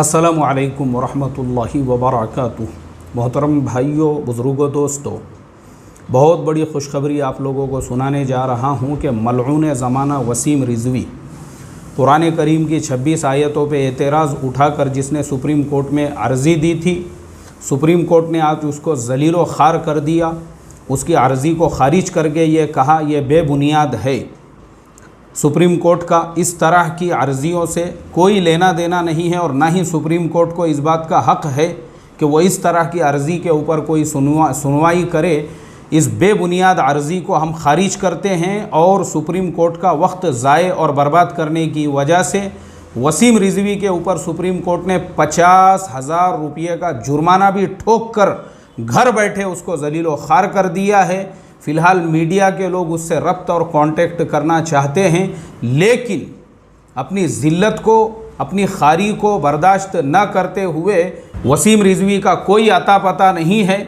अस्सलामु अलैकुम वरहमतुल्लाहि वबरकातुह। मोहतरम भाइयों, बुज़ुर्गों, दोस्तों, बहुत बड़ी खुशखबरी आप लोगों को सुनाने जा रहा हूँ कि मलऊन ज़माना वसीम रिज़वी कुरान करीम की 26 आयतों पे एतराज़ उठाकर जिसने सुप्रीम कोर्ट में अर्ज़ी दी थी, सुप्रीम कोर्ट ने आज उसको ज़लील व ख़ार कर दिया। उसकी अर्ज़ी को ख़ारिज करके ये कहा यह बेबुनियाद है। सुप्रीम कोर्ट का इस तरह की अर्ज़ियों से कोई लेना देना नहीं है और ना ही सुप्रीम कोर्ट को इस बात का हक़ है कि वो इस तरह की अर्ज़ी के ऊपर कोई सुनवाई करे। इस बेबुनियाद अर्ज़ी को हम ख़ारिज करते हैं और सुप्रीम कोर्ट का वक्त ज़ाय और बर्बाद करने की वजह से वसीम रिज़वी के ऊपर सुप्रीम कोर्ट ने 50,000 रुपये का जुर्माना भी ठोक कर घर बैठे उसको ज़लील व ख़ार कर दिया है। फ़िलहाल मीडिया के लोग उससे रब्त और कांटेक्ट करना चाहते हैं, लेकिन अपनी ज़िल्लत को, अपनी खारी को बर्दाश्त न करते हुए वसीम रिज़वी का कोई अता पता नहीं है।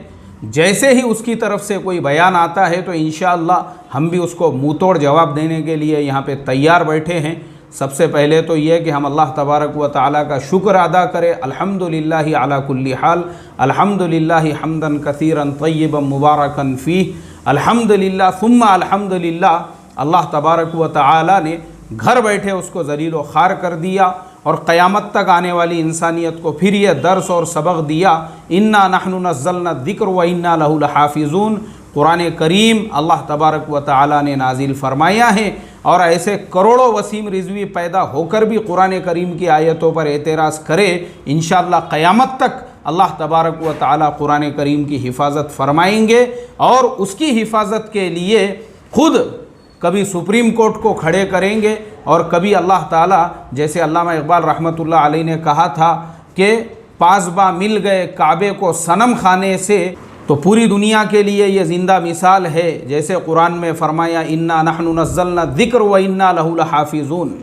जैसे ही उसकी तरफ से कोई बयान आता है तो इंशाअल्लाह हम भी उसको मुँह तोड़ जवाब देने के लिए यहाँ पे तैयार बैठे हैं। सबसे पहले तो ये कि हम अल्लाह तबारक व तआला का शुक्र अदा करें। अल्हम्दुलिल्लाहि अला कुल्ली हाल, अल्हम्दुलिल्लाहि हम्दन कसीरन तय्यबन मुबारकन फ़ीह, अल्हम्दुलिल्लाह सुम्मा अल्हम्दुलिल्लाह। अल्लाह तबारक व तआला ने घर बैठे उसको ज़लील व ख़ार कर दिया और क़यामत तक आने वाली इंसानियत को फिर ये दर्स और सबक दिया। इन्ना नहनु नज़्ज़लना ज़िक्र व इन्ना लहु लहाफ़िज़ून। कुरान करीम अल्लाह तबारक व तआला ने नाजिल फरमाया है और ऐसे करोड़ों वसीम रिज़वी पैदा होकर भी कुरान करीम की आयतों पर एतराज़ करे। इंशाअल्लाह क़यामत तक अल्लाह तबारक व तआला कुरान करीम की हिफाजत फरमाएंगे और उसकी हिफाजत के लिए खुद कभी सुप्रीम कोर्ट को खड़े करेंगे और कभी अल्लाह ताला, जैसे अल्लामा इक़बाल रहमतुल्लाह अलैह ने कहा था कि पासबा मिल गए काबे को सनम खाने से, तो पूरी दुनिया के लिए ये ज़िंदा मिसाल है। जैसे कुरान में फरमाया इन्ना नहनु नज़्ज़लना ज़िक्र व इन्ना लहु लहाफ़िज़ून।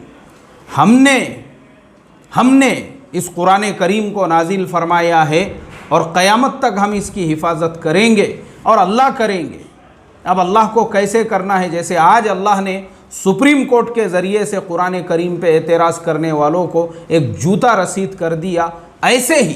हमने इस कुरान करीम को नाजिल फरमाया है और क़यामत तक हम इसकी हिफाजत करेंगे और अल्लाह करेंगे। अब अल्लाह को कैसे करना है? जैसे आज अल्लाह ने सुप्रीम कोर्ट के ज़रिए से कुरान करीम पे एतराज़ करने वालों को एक जूता रसीद कर दिया, ऐसे ही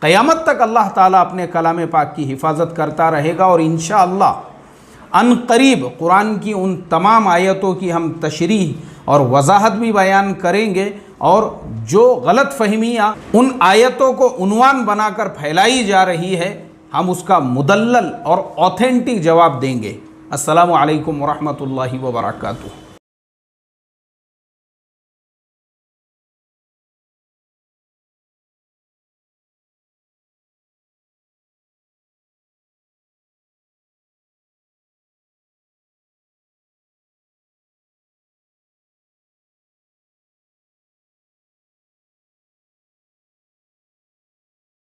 क़यामत तक अल्लाह ताला अपने कलाम पाक की हिफाजत करता रहेगा। और इंशाअल्लाह अनक़रीब कुरान की उन तमाम आयतों की हम तशरीह और वज़ाहत भी बयान करेंगे और जो गलत फ़हमियाँ उन आयतों को उन्वान बनाकर फैलाई जा रही है, हम उसका मुदल्लल और ऑथेंटिक जवाब देंगे। अस्सलामु अलैकुम वरहमतुल्लाहि वबरकातुहू।